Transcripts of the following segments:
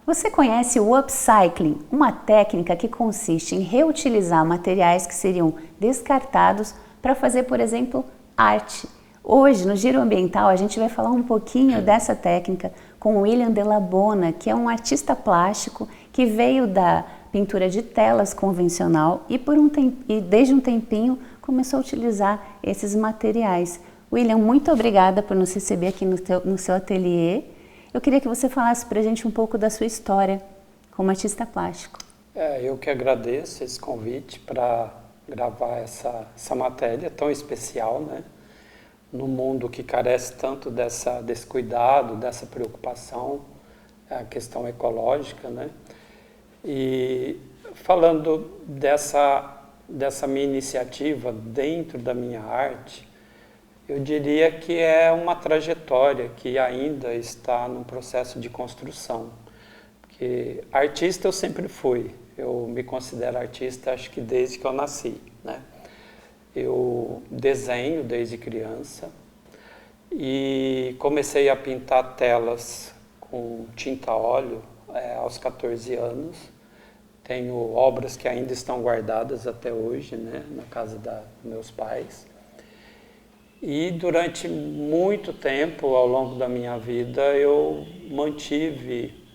Você conhece o upcycling, uma técnica que consiste em reutilizar materiais que seriam descartados para fazer, por exemplo, arte. Hoje, no Giro Ambiental, a gente vai falar um pouquinho dessa técnica com o William Della Bona, que é um artista plástico que veio da pintura de telas convencional e desde um tempinho começou a utilizar esses materiais. William, muito obrigada por nos receber aqui no seu ateliê. Eu queria que você falasse para a gente um pouco da sua história como artista plástico. Eu que agradeço esse convite para gravar essa matéria tão especial, né? No mundo que carece tanto desse cuidado, dessa preocupação, a questão ecológica, né? E falando dessa minha iniciativa dentro da minha arte, eu diria que é uma trajetória que ainda está num processo de construção. Porque artista eu sempre fui, eu me considero artista acho que desde que eu nasci, né? Eu desenho desde criança e comecei a pintar telas com tinta a óleo aos 14 anos. Tenho obras que ainda estão guardadas até hoje, né, na casa dos meus pais. E durante muito tempo, ao longo da minha vida, eu mantive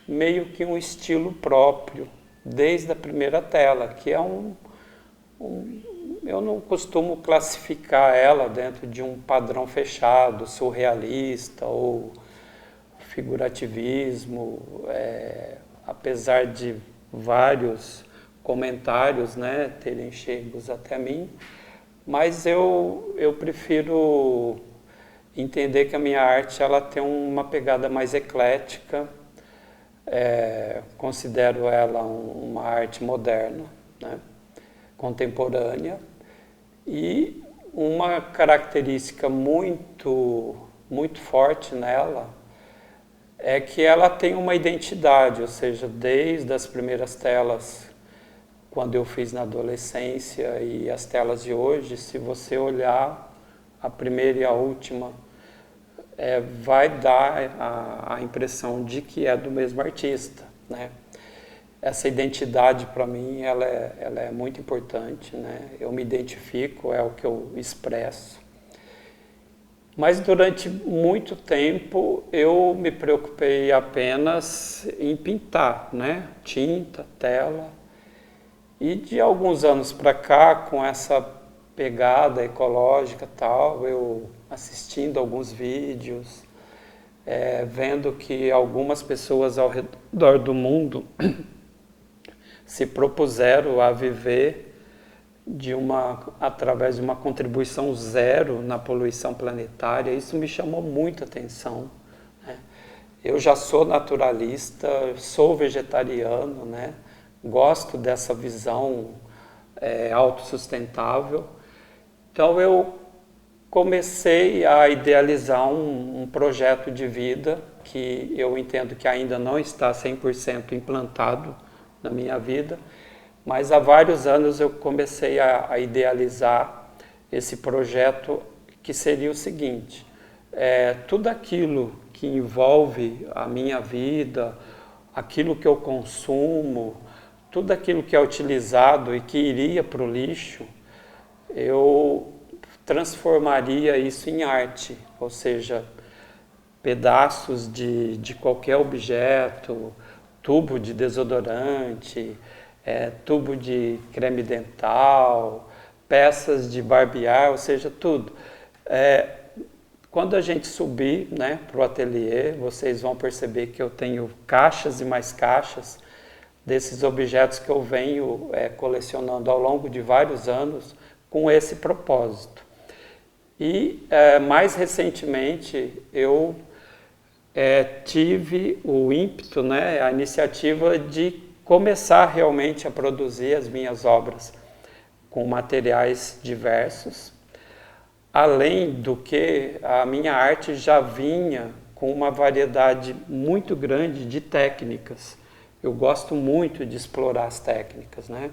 meio que um estilo próprio, desde a primeira tela, que é eu não costumo classificar ela dentro de um padrão fechado, surrealista ou figurativismo, apesar de vários comentários, né, terem chegos até mim, mas eu prefiro entender que a minha arte ela tem uma pegada mais eclética, considero ela uma arte moderna, né, contemporânea, e uma característica muito forte nela é que ela tem uma identidade, ou seja, desde as primeiras telas, quando eu fiz na adolescência, e as telas de hoje, se você olhar a primeira e a última, vai dar a impressão de que é do mesmo artista, né? Essa identidade, para mim, ela é muito importante, né? Eu me identifico, é o que eu expresso. Mas durante muito tempo eu me preocupei apenas em pintar, né? Tinta, tela. E de alguns anos para cá, com essa pegada ecológica e tal, eu assistindo alguns vídeos, vendo que algumas pessoas ao redor do mundo se propuseram a viver através de uma contribuição zero na poluição planetária. Isso me chamou muita atenção, né? Eu já sou naturalista, sou vegetariano, né? Gosto dessa visão autossustentável. Então eu comecei a idealizar um projeto de vida que eu entendo que ainda não está 100% implantado na minha vida, mas há vários anos eu comecei a idealizar esse projeto, que seria o seguinte: tudo aquilo que envolve a minha vida, aquilo que eu consumo, tudo aquilo que é utilizado e que iria para o lixo, eu transformaria isso em arte, ou seja, pedaços de qualquer objeto, tubo de desodorante, tubo de creme dental, peças de barbear, ou seja, tudo. Quando a gente subir, né, para o ateliê, vocês vão perceber que eu tenho caixas e mais caixas desses objetos que eu venho colecionando ao longo de vários anos com esse propósito. E mais recentemente eu tive o ímpeto, né, a iniciativa de começar realmente a produzir as minhas obras com materiais diversos, além do que a minha arte já vinha com uma variedade muito grande de técnicas. Eu gosto muito de explorar as técnicas, né?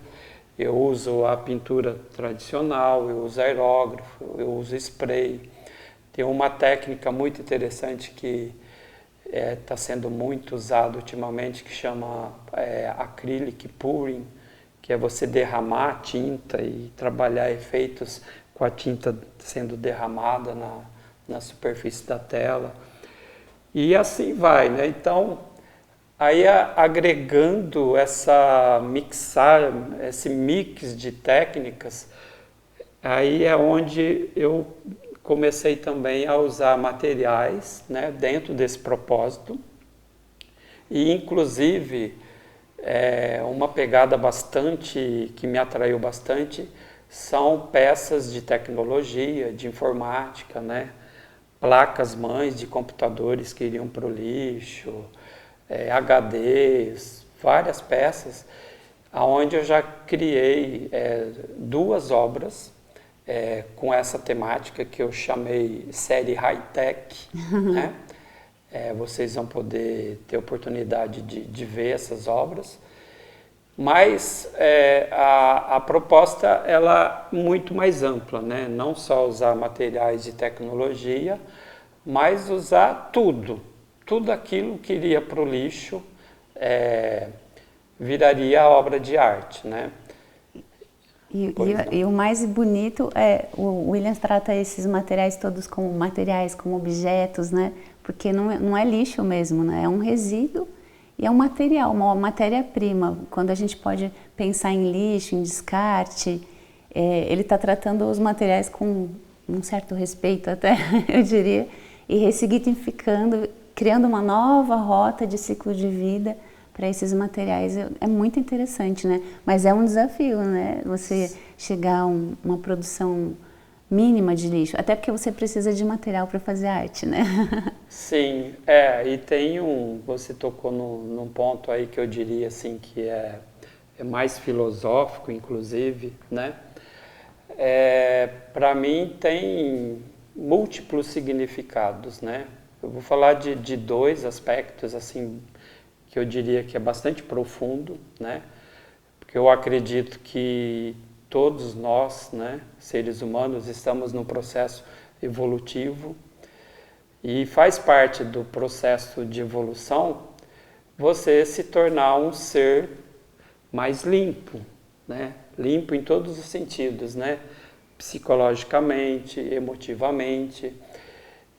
Eu uso a pintura tradicional, eu uso aerógrafo, eu uso spray. Tem uma técnica muito interessante que está sendo muito usado ultimamente, que chama acrylic pouring, que é você derramar a tinta e trabalhar efeitos com a tinta sendo derramada na superfície da tela. E assim vai, né? Então, aí agregando esse mix de técnicas, aí é onde eu comecei também a usar materiais, né, dentro desse propósito. E, inclusive, uma pegada que me atraiu bastante são peças de tecnologia, de informática, né? Placas-mães de computadores que iriam para o lixo, HDs, várias peças, onde eu já criei 2 obras com essa temática que eu chamei série high-tech, né? Vocês vão poder ter oportunidade de ver essas obras, mas a proposta ela é muito mais ampla, né? Não só usar materiais de tecnologia, mas usar tudo aquilo que iria para o lixo viraria obra de arte, né? E o mais bonito o Williams trata esses materiais todos como materiais, como objetos, né? Porque não é lixo mesmo, né? É um resíduo e é um material, uma matéria-prima. Quando a gente pode pensar em lixo, em descarte, ele está tratando os materiais com um certo respeito até, eu diria, e ressignificando, criando uma nova rota de ciclo de vida para esses materiais. É muito interessante, né? Mas é um desafio, né? Você chegar a uma produção mínima de lixo, até porque você precisa de material para fazer arte, né? Sim, e tem você tocou num ponto aí que eu diria assim que é mais filosófico, inclusive, né? Para mim tem múltiplos significados, né? Eu vou falar de 2 aspectos assim que eu diria que é bastante profundo, né? Porque eu acredito que todos nós, né, seres humanos, estamos num processo evolutivo e faz parte do processo de evolução você se tornar um ser mais limpo, né? Limpo em todos os sentidos, né? Psicologicamente, emotivamente.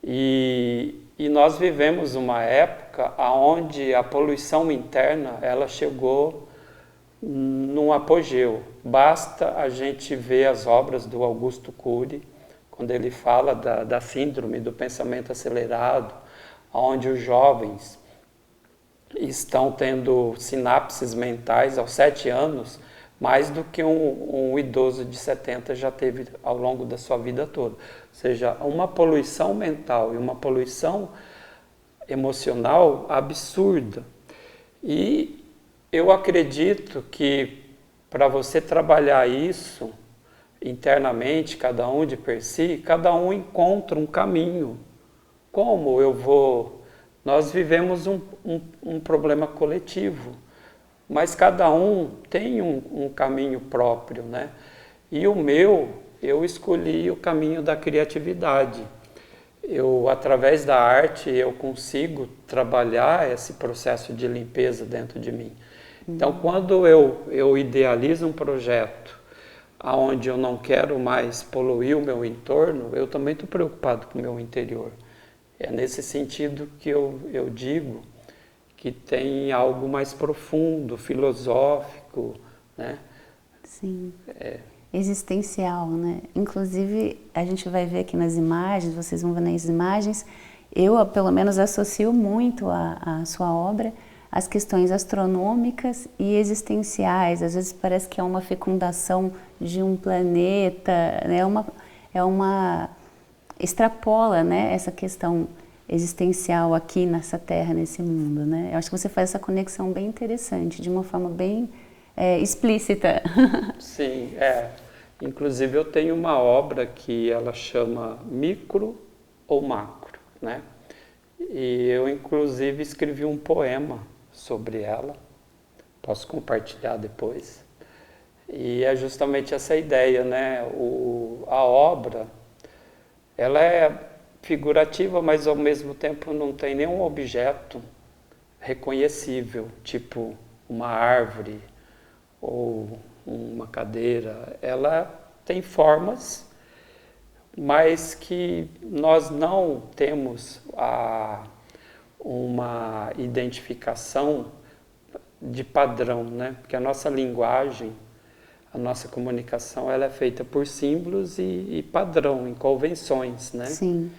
E nós vivemos uma época onde a poluição interna ela chegou num apogeu. Basta a gente ver as obras do Augusto Cury, quando ele fala da síndrome do pensamento acelerado, onde os jovens estão tendo sinapses mentais aos 7 anos, mais do que um idoso de 70 já teve ao longo da sua vida toda. Ou seja, uma poluição mental e uma poluição emocional absurda. E eu acredito que para você trabalhar isso internamente, cada um de per si, cada um encontra um caminho. Como eu vou... Nós vivemos um problema coletivo, mas cada um tem um caminho próprio, né? E eu escolhi o caminho da criatividade. Através da arte, eu consigo trabalhar esse processo de limpeza dentro de mim. Então, quando eu idealizo um projeto onde eu não quero mais poluir o meu entorno, eu também estou preocupado com o meu interior. É nesse sentido que eu digo que tem algo mais profundo, filosófico, né? Sim. Existencial, né? Inclusive, a gente vai ver aqui nas imagens, vocês vão ver nas imagens, eu, pelo menos, associo muito a sua obra as questões astronômicas e existenciais. Às vezes parece que é uma fecundação de um planeta, né? Extrapola, né, essa questão existencial aqui nessa Terra, nesse mundo, né? Eu acho que você faz essa conexão bem interessante, de uma forma bem explícita. Sim, Inclusive eu tenho uma obra que ela chama Micro ou Macro, né? E eu inclusive escrevi um poema sobre ela, posso compartilhar depois. E é justamente essa ideia, né? A obra, ela é figurativa, mas ao mesmo tempo não tem nenhum objeto reconhecível, tipo uma árvore ou uma cadeira. Ela tem formas, mas que nós não temos uma identificação de padrão, né? Porque a nossa linguagem, a nossa comunicação, ela é feita por símbolos e padrão, em convenções, né? Sim.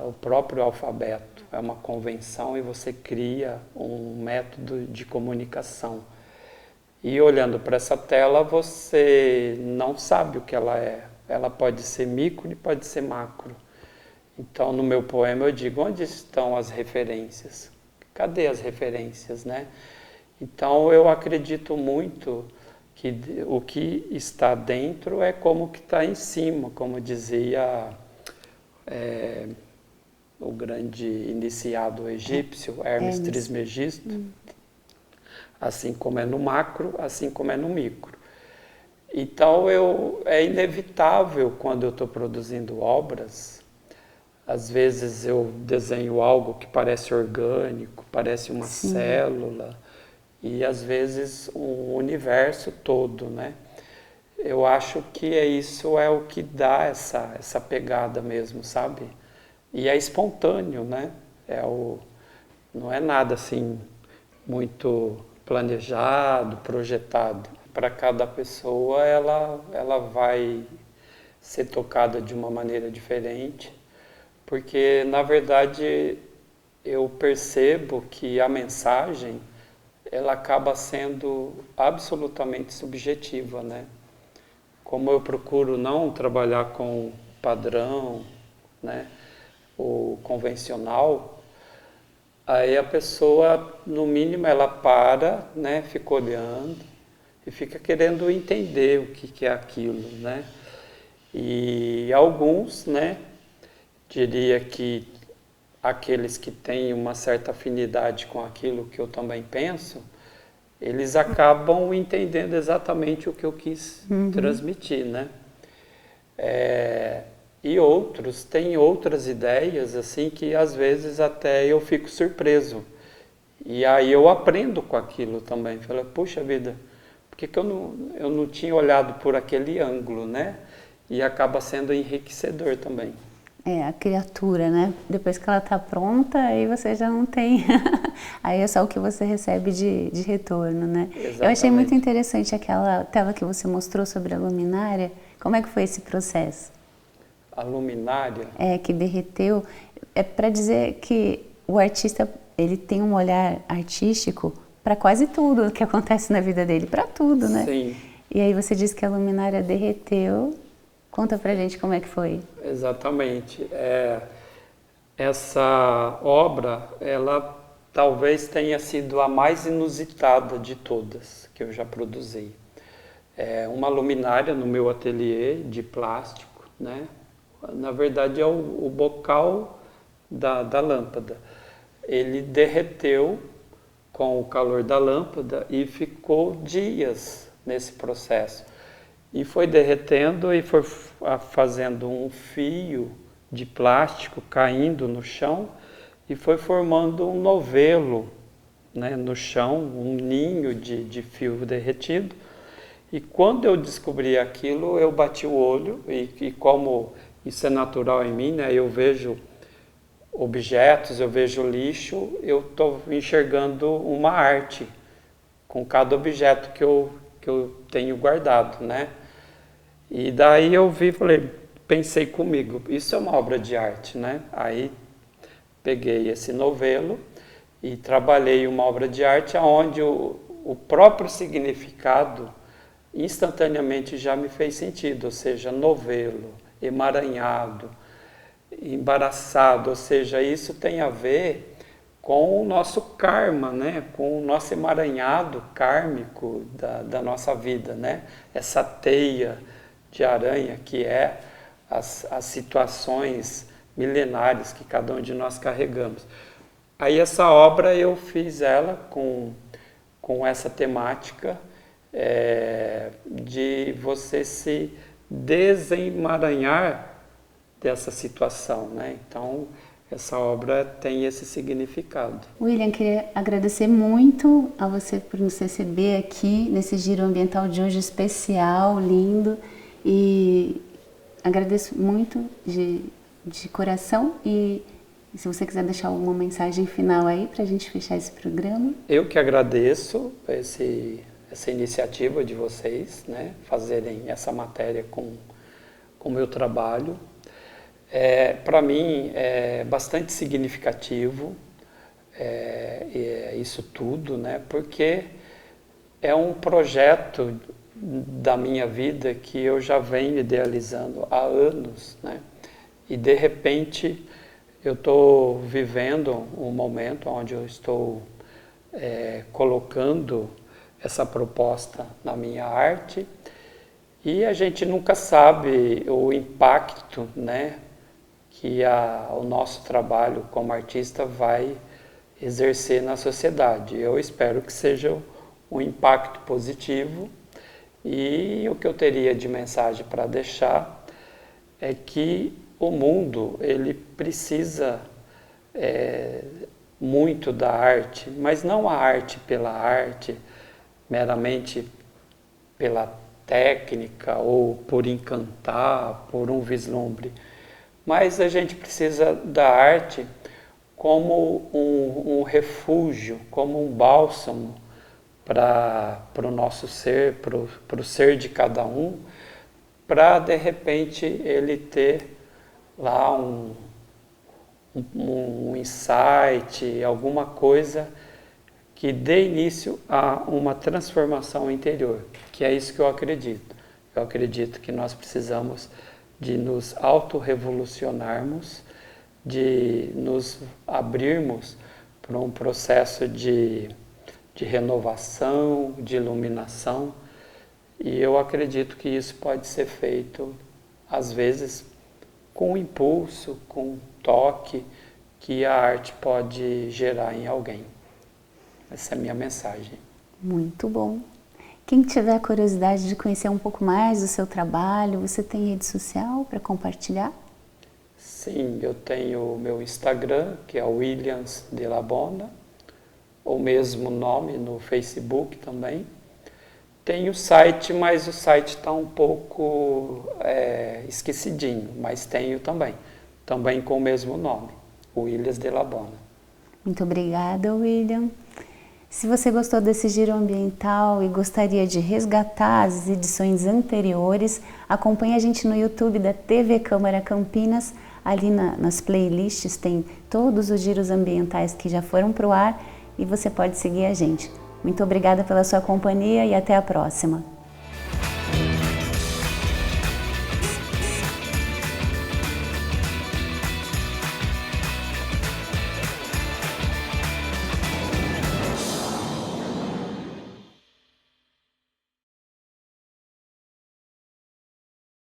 O próprio alfabeto é uma convenção e você cria um método de comunicação. E olhando para essa tela, você não sabe o que ela é. Ela pode ser micro e pode ser macro. Então, no meu poema eu digo, onde estão as referências? Cadê as referências, né? Então, eu acredito muito que o que está dentro é como o que está em cima, como dizia o grande iniciado egípcio, Hermes Trismegisto. Assim como é no macro, assim como é no micro. Então, é inevitável quando eu estou produzindo obras, às vezes eu desenho algo que parece orgânico, parece uma célula, e às vezes um universo todo, né? Eu acho que isso é o que dá essa pegada mesmo, sabe? E é espontâneo, né? Não é nada assim muito planejado, projetado. Para cada pessoa, ela vai ser tocada de uma maneira diferente, porque, na verdade, eu percebo que a mensagem, ela acaba sendo absolutamente subjetiva, né? Como eu procuro não trabalhar com padrão, né, o convencional, aí a pessoa, no mínimo, ela para, né, fica olhando e fica querendo entender o que é aquilo, né? E alguns, né, diria que aqueles que têm uma certa afinidade com aquilo que eu também penso, eles acabam entendendo exatamente o que eu quis transmitir, né? E outros têm outras ideias, assim, que às vezes até eu fico surpreso. E aí eu aprendo com aquilo também. Falei, puxa vida, por que eu não tinha olhado por aquele ângulo, né? E acaba sendo enriquecedor também. A criatura, né? Depois que ela está pronta, aí você já não tem... aí é só o que você recebe de retorno, né? Exatamente. Eu achei muito interessante aquela tela que você mostrou sobre a luminária. Como é que foi esse processo? A luminária? Que derreteu. É para dizer que o artista, ele tem um olhar artístico para quase tudo que acontece na vida dele, para tudo, né? Sim. E aí você disse que a luminária derreteu. Conta pra gente como é que foi. Exatamente. Essa obra, ela talvez tenha sido a mais inusitada de todas que eu já produzi. É uma luminária no meu ateliê de plástico, né? Na verdade é o bocal da lâmpada. Ele derreteu com o calor da lâmpada e ficou dias nesse processo. E foi derretendo e foi fazendo um fio de plástico caindo no chão e foi formando um novelo, né, no chão, um ninho de fio derretido. E quando eu descobri aquilo, eu bati o olho e como isso é natural em mim, né, eu vejo objetos, eu vejo lixo, eu estou enxergando uma arte com cada objeto que eu tenho guardado, né? E daí eu pensei comigo, isso é uma obra de arte, né? Aí peguei esse novelo e trabalhei uma obra de arte onde o próprio significado instantaneamente já me fez sentido, ou seja, novelo, emaranhado, embaraçado, ou seja, isso tem a ver com o nosso karma, né? Com o nosso emaranhado kármico da nossa vida, né? Essa teia de aranha que é as situações milenares que cada um de nós carregamos. Aí essa obra eu fiz ela com essa temática de você se desemaranhar dessa situação, né? Então, essa obra tem esse significado. William, queria agradecer muito a você por nos receber aqui nesse giro ambiental de hoje especial, lindo, e agradeço muito de coração. E se você quiser deixar alguma mensagem final aí para a gente fechar esse programa. Eu que agradeço essa iniciativa de vocês, né, fazerem essa matéria com o meu trabalho. Para mim é bastante significativo isso tudo, né, porque é um projeto da minha vida que eu já venho idealizando há anos, né, e de repente eu estou vivendo um momento onde eu estou colocando essa proposta na minha arte, e a gente nunca sabe o impacto, né, que o nosso trabalho como artista vai exercer na sociedade. Eu espero que seja um impacto positivo, e o que eu teria de mensagem para deixar é que o mundo ele precisa muito da arte, mas não a arte pela arte, meramente pela técnica ou por encantar, por um vislumbre. Mas a gente precisa da arte como um refúgio, como um bálsamo para o nosso ser, para o ser de cada um, para de repente ele ter lá um insight, alguma coisa que dê início a uma transformação interior, que é isso que eu acredito. Eu acredito que nós precisamos de nos autorrevolucionarmos, de nos abrirmos para um processo de renovação, de iluminação, e eu acredito que isso pode ser feito, às vezes, com um impulso, com um toque que a arte pode gerar em alguém. Essa é a minha mensagem. Muito bom. Quem tiver curiosidade de conhecer um pouco mais do seu trabalho, você tem rede social para compartilhar? Sim, eu tenho o meu Instagram, que é Williams de la Bona, o mesmo nome no Facebook também. Tem o site, mas o site está um pouco esquecidinho, mas tenho também com o mesmo nome, Williams de la Bona. Muito obrigada, William. Se você gostou desse giro ambiental e gostaria de resgatar as edições anteriores, acompanhe a gente no YouTube da TV Câmara Campinas. Ali nas playlists tem todos os giros ambientais que já foram para o ar e você pode seguir a gente. Muito obrigada pela sua companhia e até a próxima.